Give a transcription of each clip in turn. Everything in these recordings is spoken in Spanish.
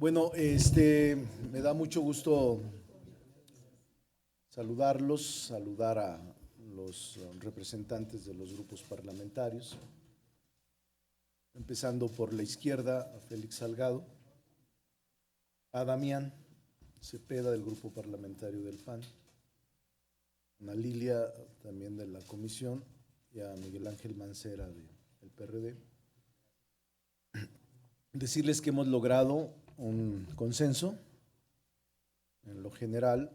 Bueno, me da mucho gusto saludarlos, saludar a los representantes de los grupos parlamentarios, empezando por la izquierda, a Félix Salgado, a Damián Cepeda del Grupo Parlamentario del PAN, a Ana Lilia también de la Comisión y a Miguel Ángel Mancera del PRD. Decirles que hemos logrado un consenso en lo general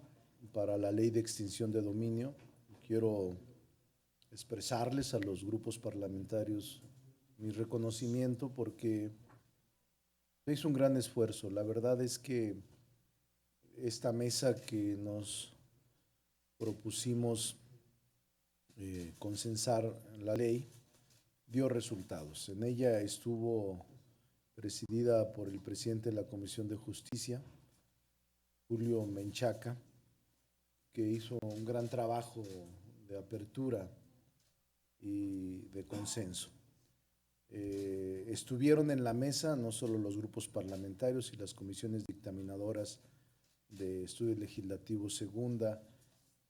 para la ley de extinción de dominio. Quiero expresarles a los grupos parlamentarios mi reconocimiento porque se hizo un gran esfuerzo. La verdad es que esta mesa que nos propusimos consensar la ley dio resultados. En ella estuvo presidida por el presidente de la Comisión de Justicia, Julio Menchaca, que hizo un gran trabajo de apertura y de consenso. Estuvieron en la mesa no solo los grupos parlamentarios y las comisiones dictaminadoras de Estudios Legislativos Segunda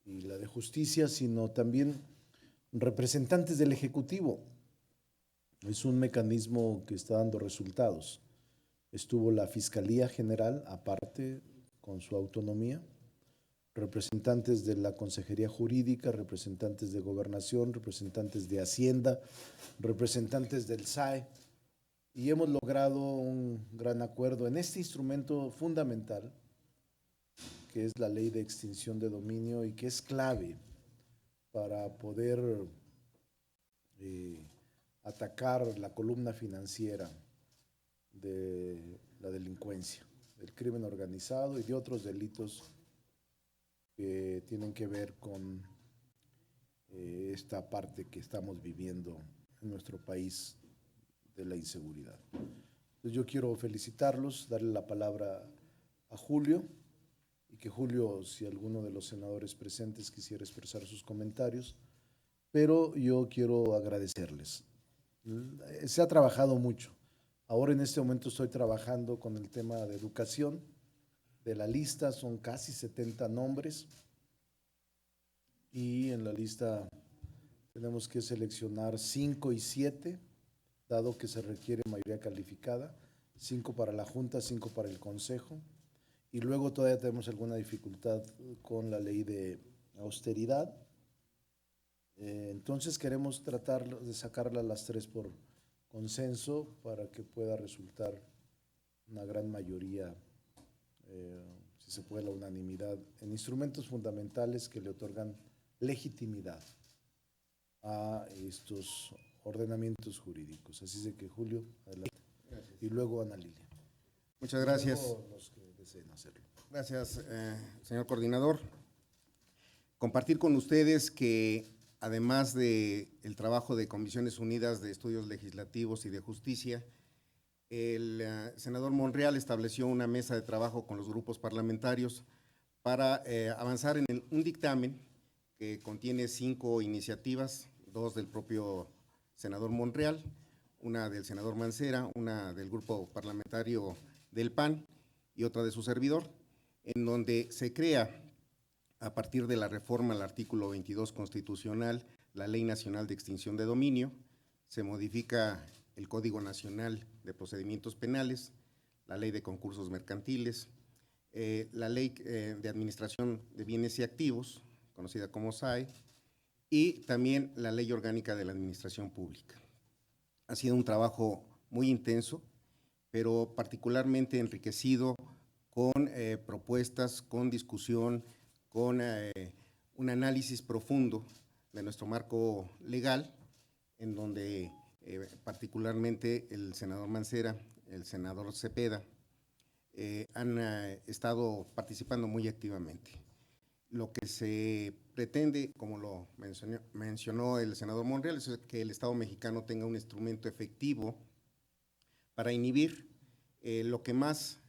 y la de Justicia, sino también representantes del Ejecutivo. Es un mecanismo que está dando resultados. Estuvo la Fiscalía General, aparte, con su autonomía, representantes de la Consejería Jurídica, representantes de Gobernación, representantes de Hacienda, representantes del SAE, y hemos logrado un gran acuerdo en este instrumento fundamental, que es la Ley de Extinción de Dominio y que es clave para poder atacar la columna financiera de la delincuencia, del crimen organizado y de otros delitos que tienen que ver con esta parte que estamos viviendo en nuestro país de la inseguridad. Entonces yo quiero felicitarlos, darle la palabra a Julio y que Julio, si alguno de los senadores presentes quisiera expresar sus comentarios, pero yo quiero agradecerles. Se ha trabajado mucho. Ahora en este momento estoy trabajando con el tema de educación. De la lista son casi 70 nombres y en la lista tenemos que seleccionar 5 y 7, dado que se requiere mayoría calificada, 5 para la Junta, 5 para el Consejo, y luego todavía tenemos alguna dificultad con la ley de austeridad. Entonces queremos tratar de sacarla las 3 por consenso para que pueda resultar una gran mayoría, si se puede la unanimidad, en instrumentos fundamentales que le otorgan legitimidad a estos ordenamientos jurídicos. Así es que Julio, adelante. Gracias. Y luego Ana Lilia. Muchas gracias. Los que deseen hacerlo. Gracias, señor coordinador. Compartir con ustedes que además del trabajo de Comisiones Unidas de Estudios Legislativos y de Justicia, el senador Monreal estableció una mesa de trabajo con los grupos parlamentarios para avanzar en un dictamen que contiene 5 iniciativas, 2 del propio senador Monreal, una del senador Mancera, una del grupo parlamentario del PAN y otra de su servidor, en donde se crea, a partir de la reforma al artículo 22 constitucional, la Ley Nacional de Extinción de Dominio, se modifica el Código Nacional de Procedimientos Penales, la Ley de Concursos Mercantiles, la Ley de Administración de Bienes y Activos, conocida como SAE, y también la Ley Orgánica de la Administración Pública. Ha sido un trabajo muy intenso, pero particularmente enriquecido con propuestas, con discusión, con un análisis profundo de nuestro marco legal, en donde particularmente el senador Mancera, el senador Cepeda, han estado participando muy activamente. Lo que se pretende, como lo mencionó el senador Monreal, es que el Estado mexicano tenga un instrumento efectivo para inhibir lo que más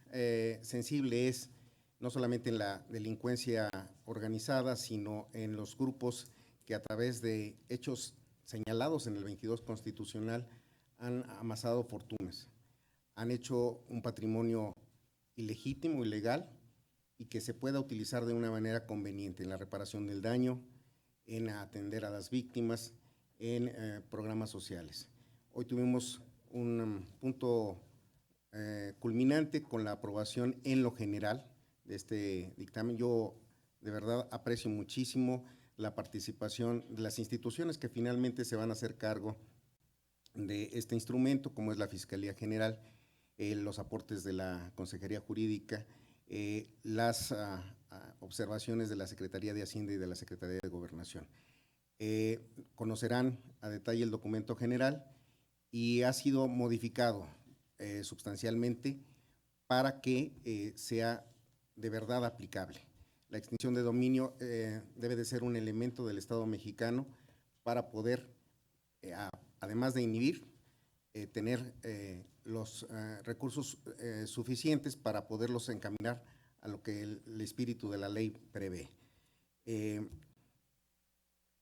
sensible es no solamente en la delincuencia organizada, sino en los grupos que a través de hechos señalados en el 22 constitucional han amasado fortunas, han hecho un patrimonio ilegítimo, ilegal, y que se pueda utilizar de una manera conveniente en la reparación del daño, en atender a las víctimas, en programas sociales. Hoy tuvimos un punto culminante con la aprobación en lo general de este dictamen. Yo de verdad aprecio muchísimo la participación de las instituciones que finalmente se van a hacer cargo de este instrumento, como es la Fiscalía General, los aportes de la Consejería Jurídica, las observaciones de la Secretaría de Hacienda y de la Secretaría de Gobernación. Conocerán a detalle el documento general y ha sido modificado sustancialmente para que sea de verdad aplicable. La extinción de dominio debe de ser un elemento del Estado mexicano para poder, además de inhibir, tener los recursos suficientes para poderlos encaminar a lo que el espíritu de la ley prevé.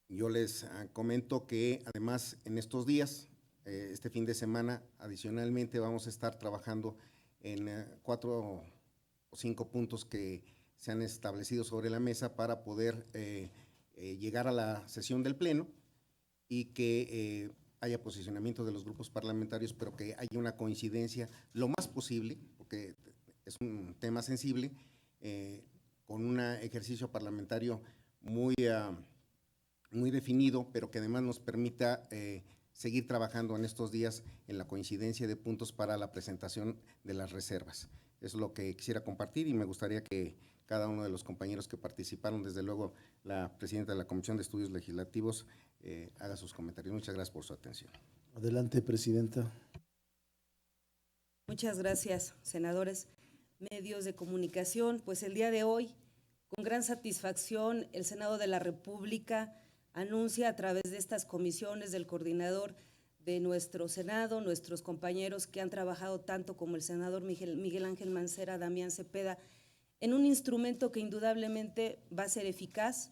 Yo les comento que además en estos días, este fin de semana, adicionalmente vamos a estar trabajando en 4 o 5 puntos que se han establecido sobre la mesa para poder llegar a la sesión del Pleno y que haya posicionamiento de los grupos parlamentarios, pero que haya una coincidencia lo más posible, porque es un tema sensible, con un ejercicio parlamentario muy definido, pero que además nos permita seguir trabajando en estos días en la coincidencia de puntos para la presentación de las reservas. Eso es lo que quisiera compartir y me gustaría que cada uno de los compañeros que participaron, desde luego la presidenta de la Comisión de Estudios Legislativos, haga sus comentarios. Muchas gracias por su atención. Adelante, presidenta. Muchas gracias, senadores. Medios de comunicación, pues el día de hoy, con gran satisfacción, el Senado de la República anuncia a través de estas comisiones del coordinador de nuestro Senado, nuestros compañeros que han trabajado tanto como el senador Miguel Ángel Mancera, Damián Cepeda, en un instrumento que indudablemente va a ser eficaz,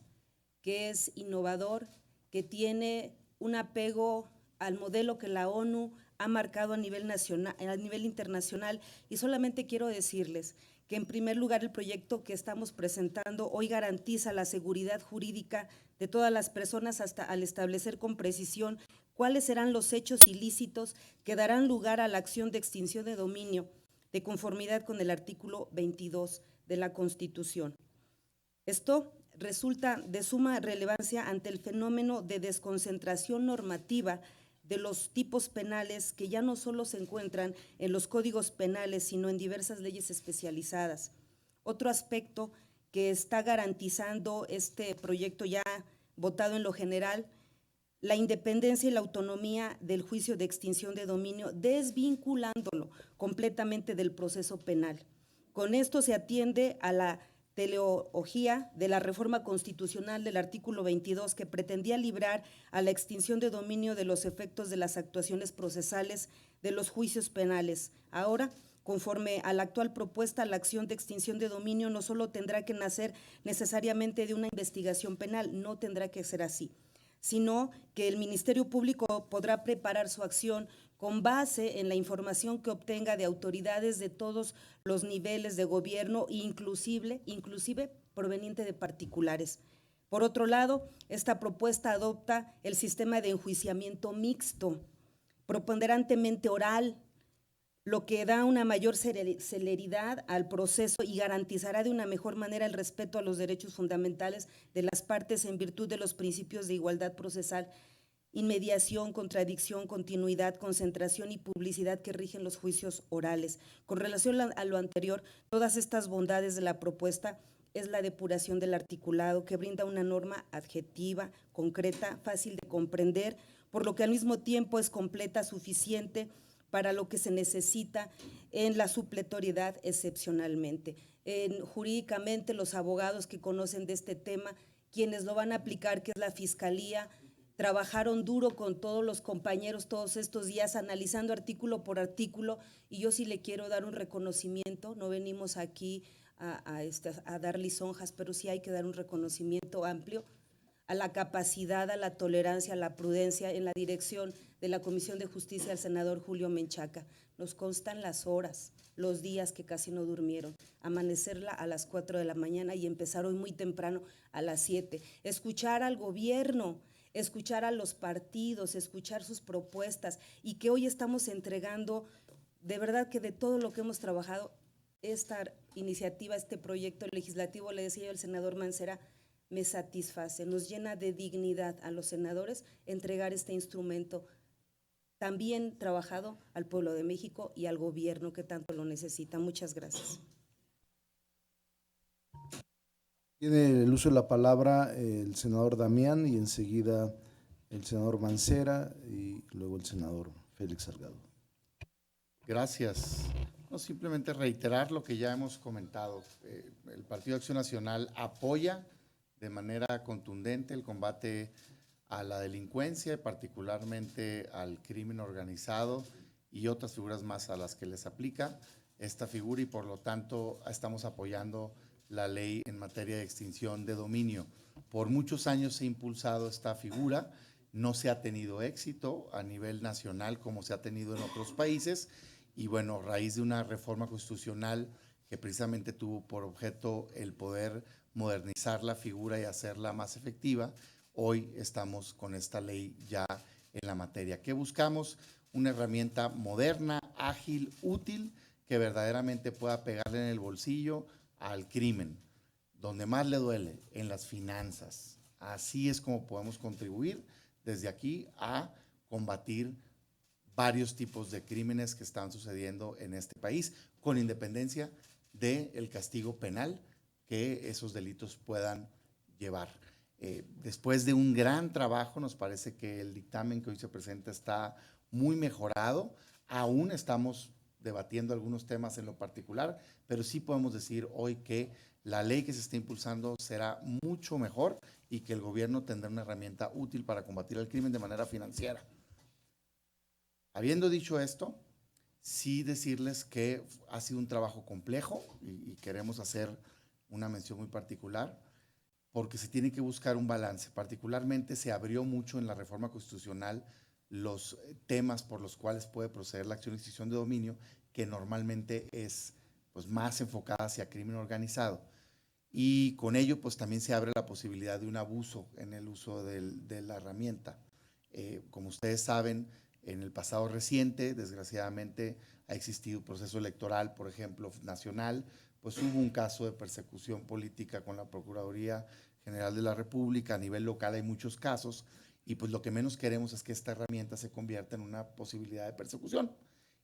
que es innovador, que tiene un apego al modelo que la ONU ha marcado a nivel nacional, a nivel internacional, y solamente quiero decirles que en primer lugar el proyecto que estamos presentando hoy garantiza la seguridad jurídica de todas las personas hasta al establecer con precisión cuáles serán los hechos ilícitos que darán lugar a la acción de extinción de dominio de conformidad con el artículo 22 de la Constitución. Esto resulta de suma relevancia ante el fenómeno de desconcentración normativa de los tipos penales que ya no solo se encuentran en los códigos penales, sino en diversas leyes especializadas. Otro aspecto que está garantizando este proyecto ya votado en lo general, la independencia y la autonomía del juicio de extinción de dominio, desvinculándolo completamente del proceso penal. Con esto se atiende a la teleología de la reforma constitucional del artículo 22 que pretendía librar a la extinción de dominio de los efectos de las actuaciones procesales de los juicios penales. Ahora, conforme a la actual propuesta, la acción de extinción de dominio no solo tendrá que nacer necesariamente de una investigación penal, no tendrá que ser así, sino que el Ministerio Público podrá preparar su acción con base en la información que obtenga de autoridades de todos los niveles de gobierno, inclusive proveniente de particulares. Por otro lado, esta propuesta adopta el sistema de enjuiciamiento mixto, preponderantemente oral, lo que da una mayor celeridad al proceso y garantizará de una mejor manera el respeto a los derechos fundamentales de las partes en virtud de los principios de igualdad procesal, inmediación, contradicción, continuidad, concentración y publicidad que rigen los juicios orales. Con relación a lo anterior, todas estas bondades de la propuesta es la depuración del articulado que brinda una norma adjetiva, concreta, fácil de comprender, por lo que al mismo tiempo es completa, suficiente para lo que se necesita en la supletoriedad excepcionalmente. Jurídicamente, los abogados que conocen de este tema, quienes lo van a aplicar, que es la Fiscalía, trabajaron duro con todos los compañeros todos estos días, analizando artículo por artículo, y yo sí le quiero dar un reconocimiento. No venimos aquí a dar lisonjas, pero sí hay que dar un reconocimiento amplio a la capacidad, a la tolerancia, a la prudencia en la dirección de la Comisión de Justicia del senador Julio Menchaca. Nos constan las horas, los días que casi no durmieron, amanecerla a las 4 de la mañana y empezar hoy muy temprano a las 7. Escuchar al gobierno, escuchar a los partidos, escuchar sus propuestas y que hoy estamos entregando, de verdad que de todo lo que hemos trabajado, esta iniciativa, este proyecto legislativo, le decía yo al senador Mancera, me satisface, nos llena de dignidad a los senadores entregar este instrumento tan bien trabajado al pueblo de México y al gobierno que tanto lo necesita. Muchas gracias. Tiene el uso de la palabra el senador Damián y enseguida el senador Mancera y luego el senador Félix Salgado. Gracias. No, simplemente reiterar lo que ya hemos comentado. El Partido de Acción Nacional apoya de manera contundente el combate a la delincuencia, particularmente al crimen organizado y otras figuras más a las que les aplica esta figura, y por lo tanto estamos apoyando la ley en materia de extinción de dominio. Por muchos años se ha impulsado esta figura, no se ha tenido éxito a nivel nacional como se ha tenido en otros países, y bueno, a raíz de una reforma constitucional que precisamente tuvo por objeto el poder modernizar la figura y hacerla más efectiva, hoy estamos con esta ley ya en la materia. ¿Qué buscamos? Una herramienta moderna, ágil, útil, que verdaderamente pueda pegarle en el bolsillo al crimen, donde más le duele, en las finanzas. Así es como podemos contribuir desde aquí a combatir varios tipos de crímenes que están sucediendo en este país, con independencia del castigo penal que esos delitos puedan llevar. Después de un gran trabajo, nos parece que el dictamen que hoy se presenta está muy mejorado. Aún estamos debatiendo algunos temas en lo particular, pero sí podemos decir hoy que la ley que se está impulsando será mucho mejor y que el gobierno tendrá una herramienta útil para combatir el crimen de manera financiera. Habiendo dicho esto, sí decirles que ha sido un trabajo complejo y queremos hacer una mención muy particular, porque se tiene que buscar un balance. Particularmente se abrió mucho en la reforma constitucional los temas por los cuales puede proceder la acción de extinción de dominio, que normalmente es pues, más enfocada hacia crimen organizado. Y con ello pues también se abre la posibilidad de un abuso en el uso de la herramienta. Como ustedes saben, en el pasado reciente, desgraciadamente, ha existido un proceso electoral, por ejemplo, nacional, pues hubo un caso de persecución política con la Procuraduría General de la República. A nivel local hay muchos casos y pues lo que menos queremos es que esta herramienta se convierta en una posibilidad de persecución.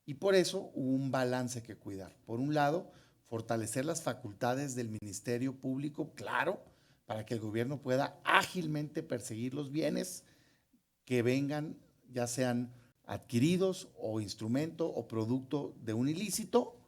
Y por eso hubo un balance que cuidar. Por un lado, fortalecer las facultades del Ministerio Público, claro, para que el gobierno pueda ágilmente perseguir los bienes que vengan, ya sean adquiridos o instrumento o producto de un ilícito,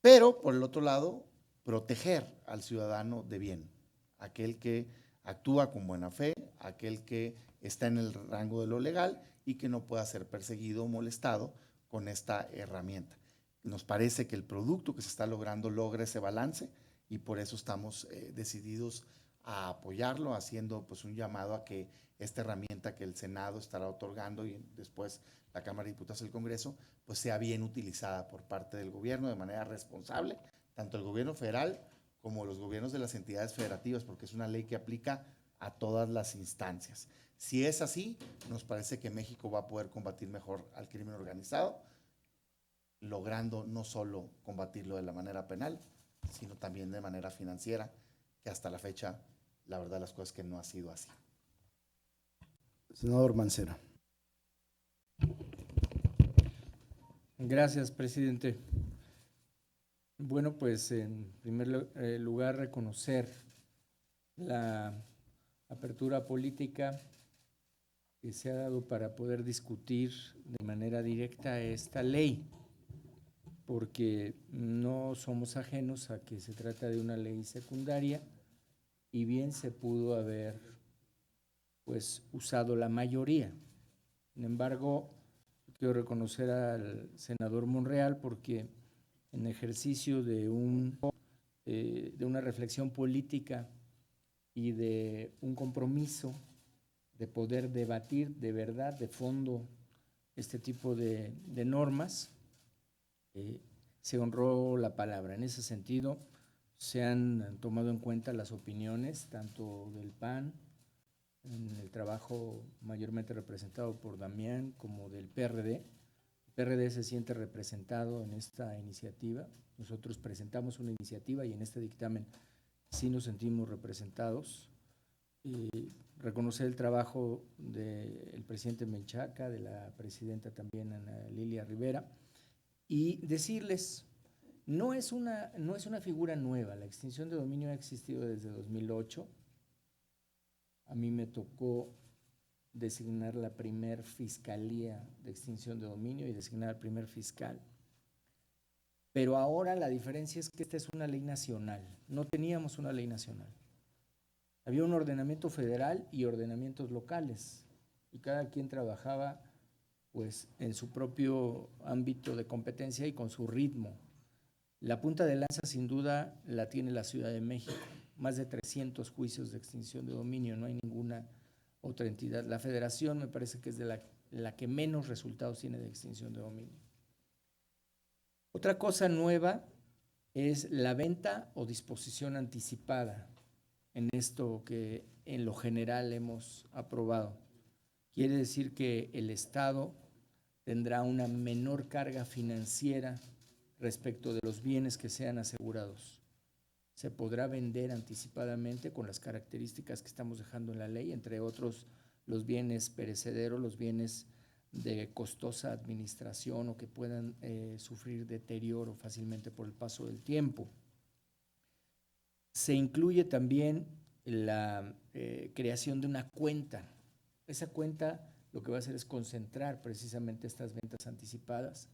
pero por el otro lado, proteger al ciudadano de bien, aquel que actúa con buena fe, aquel que está en el rango de lo legal y que no pueda ser perseguido o molestado con esta herramienta. Nos parece que el producto que se está logrando logra ese balance y por eso estamos decididos a apoyarlo, haciendo pues un llamado a que esta herramienta que el Senado estará otorgando y después la Cámara de Diputados y el Congreso, pues sea bien utilizada por parte del gobierno de manera responsable, tanto el gobierno federal como los gobiernos de las entidades federativas, porque es una ley que aplica a todas las instancias. Si es así, nos parece que México va a poder combatir mejor al crimen organizado, logrando no solo combatirlo de la manera penal, sino también de manera financiera, que hasta la fecha, la verdad, las cosas que no ha sido así. Senador Mancera. Gracias, presidente. Bueno, pues en primer lugar reconocer la apertura política que se ha dado para poder discutir de manera directa esta ley, porque no somos ajenos a que se trata de una ley secundaria y bien se pudo haber pues usado la mayoría. Sin embargo, quiero reconocer al senador Monreal porque en ejercicio de una reflexión política y de un compromiso de poder debatir de verdad, de fondo, este tipo de normas, se honró la palabra. En ese sentido, se han tomado en cuenta las opiniones tanto del PAN, en el trabajo mayormente representado por Damián, como del PRD. El PRD se siente representado en esta iniciativa. Nosotros presentamos una iniciativa y en este dictamen sí nos sentimos representados. Reconocer el trabajo del presidente Menchaca, de la presidenta también Ana Lilia Rivera, y decirles, no es una figura nueva, la extinción de dominio ha existido desde 2008. A mí me tocó designar la primer fiscalía de extinción de dominio y designar al primer fiscal. Pero ahora la diferencia es que esta es una ley nacional, no teníamos una ley nacional. Había un ordenamiento federal y ordenamientos locales, y cada quien trabajaba pues en su propio ámbito de competencia y con su ritmo. La punta de lanza sin duda la tiene la Ciudad de México, más de 300 juicios de extinción de dominio, no hay ninguna otra entidad. La Federación me parece que es de la que menos resultados tiene de extinción de dominio. Otra cosa nueva es la venta o disposición anticipada en esto que en lo general hemos aprobado. Quiere decir que el Estado tendrá una menor carga financiera respecto de los bienes que sean asegurados. Se podrá vender anticipadamente con las características que estamos dejando en la ley, entre otros los bienes perecederos, los bienes de costosa administración o que puedan sufrir deterioro fácilmente por el paso del tiempo. Se incluye también la creación de una cuenta. Esa cuenta lo que va a hacer es concentrar precisamente estas ventas anticipadas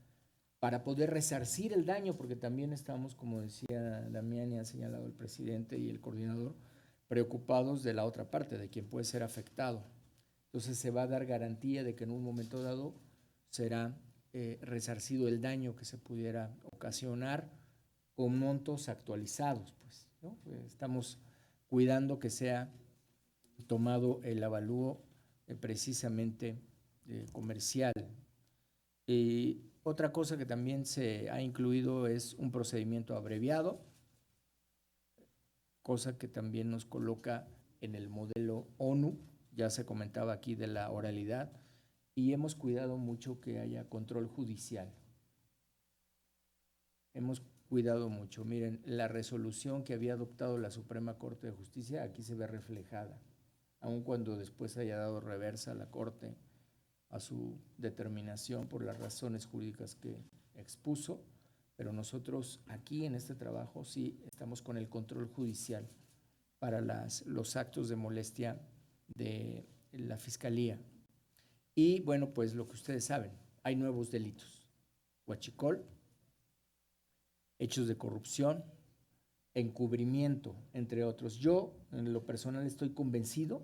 para poder resarcir el daño, porque también estamos, como decía Damián y ha señalado el presidente y el coordinador, preocupados de la otra parte, de quien puede ser afectado. Entonces se va a dar garantía de que en un momento dado será resarcido el daño que se pudiera ocasionar con montos actualizados, pues, ¿no? Estamos cuidando que sea tomado el avalúo precisamente comercial. Y otra cosa que también se ha incluido es un procedimiento abreviado, cosa que también nos coloca en el modelo ONU, ya se comentaba aquí de la oralidad, y hemos cuidado mucho que haya control judicial. Hemos cuidado mucho. Miren, la resolución que había adoptado la Suprema Corte de Justicia aquí se ve reflejada, aun cuando después haya dado reversa a la Corte a su determinación por las razones jurídicas que expuso, pero nosotros aquí en este trabajo sí estamos con el control judicial para los actos de molestia de la Fiscalía. Y bueno, pues lo que ustedes saben, hay nuevos delitos: huachicol, hechos de corrupción, encubrimiento, entre otros. Yo, en lo personal, estoy convencido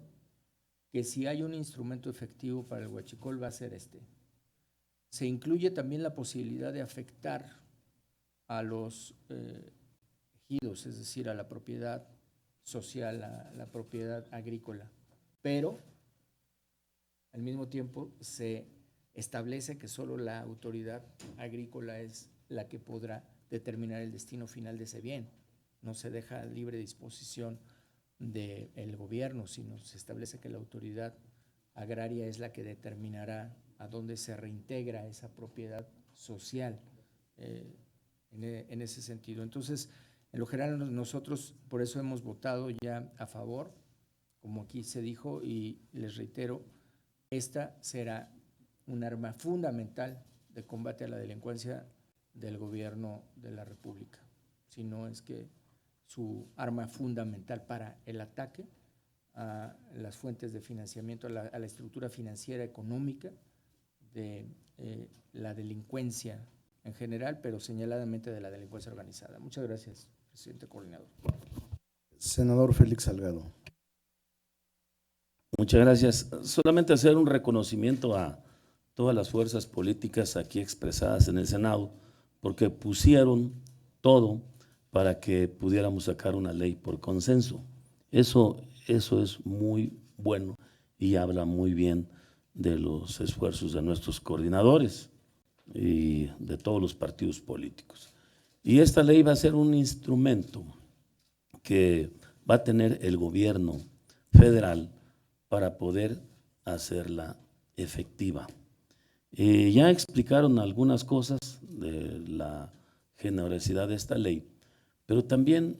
que si hay un instrumento efectivo para el huachicol va a ser este. Se incluye también la posibilidad de afectar a los ejidos, es decir, a la propiedad social, a la propiedad agrícola, pero al mismo tiempo se establece que solo la autoridad agrícola es la que podrá determinar el destino final de ese bien. No se deja a libre disposición del gobierno, sino se establece que la autoridad agraria es la que determinará a dónde se reintegra esa propiedad social en ese sentido. Entonces, en lo general nosotros por eso hemos votado ya a favor, como aquí se dijo, y les reitero, esta será un arma fundamental de combate a la delincuencia del gobierno de la República, si no es que su arma fundamental para el ataque a las fuentes de financiamiento, a la estructura financiera económica de la delincuencia en general, pero señaladamente de la delincuencia organizada. Muchas gracias, presidente coordinador. Senador Félix Salgado. Muchas gracias. Solamente hacer un reconocimiento a todas las fuerzas políticas aquí expresadas en el Senado, porque pusieron todo para que pudiéramos sacar una ley por consenso. Eso eso es muy bueno y habla muy bien de los esfuerzos de nuestros coordinadores y de todos los partidos políticos. Y esta ley va a ser un instrumento que va a tener el gobierno federal para poder hacerla efectiva. Ya explicaron algunas cosas de la generosidad de esta ley, pero también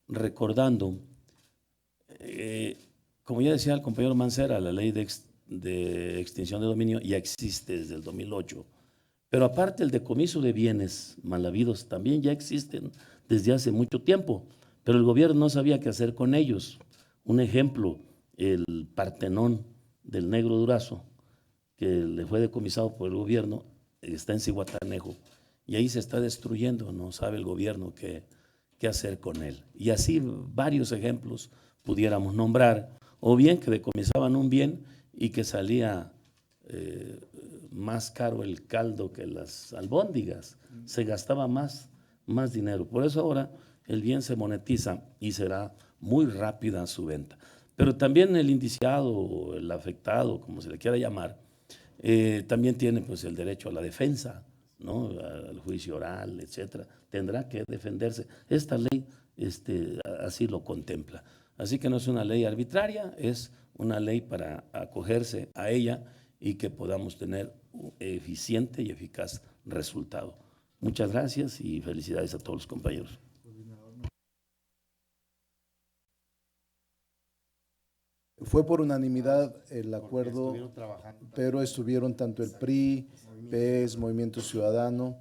recordando, como ya decía el compañero Mancera, la ley de extinción de dominio ya existe desde el 2008, pero aparte el decomiso de bienes mal habidos también ya existen desde hace mucho tiempo, pero el gobierno no sabía qué hacer con ellos. Un ejemplo, el Partenón del Negro Durazo, que le fue decomisado por el gobierno, está en Zihuatanejo, y ahí se está destruyendo, no sabe el gobierno qué hacer con él. Y así varios ejemplos pudiéramos nombrar, o bien que decomisaban un bien y que salía más caro el caldo que las albóndigas, se gastaba más dinero. Por eso ahora el bien se monetiza y será muy rápida su venta. Pero también el indiciado o el afectado, como se le quiera llamar, también tiene pues el derecho a la defensa, ¿no? Al juicio oral, etcétera. Tendrá que defenderse. Esta ley así lo contempla. Así que no es una ley arbitraria, es una ley para acogerse a ella y que podamos tener un eficiente y eficaz resultado. Muchas gracias y felicidades a todos los compañeros. Fue por unanimidad el acuerdo, pero estuvieron tanto el PRI, PES, Movimiento Ciudadano,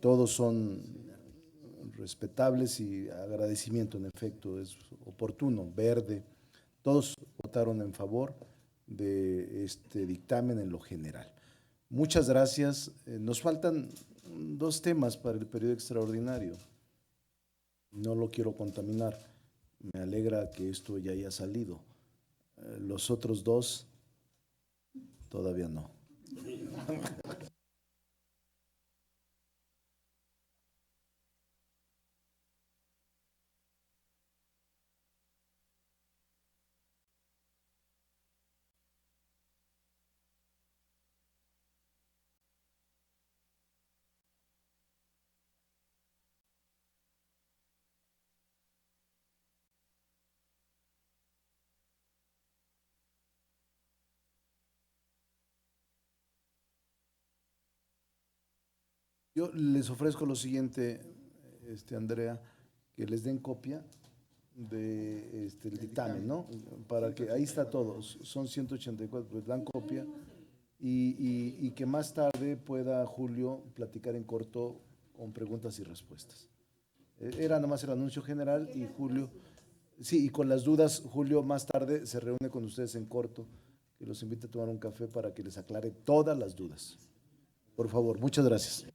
todos son respetables y agradecimiento, en efecto, es oportuno, Verde, todos votaron en favor de este dictamen en lo general. Muchas gracias. Nos faltan 2 temas para el periodo extraordinario. No lo quiero contaminar. Me alegra que esto ya haya salido. Los otros 2 todavía no. Yo les ofrezco lo siguiente, Andrea, que les den copia de el dictamen, ¿no? Para que, ahí está todo, son 184, pues dan copia y que más tarde pueda Julio platicar en corto con preguntas y respuestas. Era nada más el anuncio general y Julio, sí, y con las dudas, Julio más tarde se reúne con ustedes en corto, que los invite a tomar un café para que les aclare todas las dudas. Por favor, muchas gracias.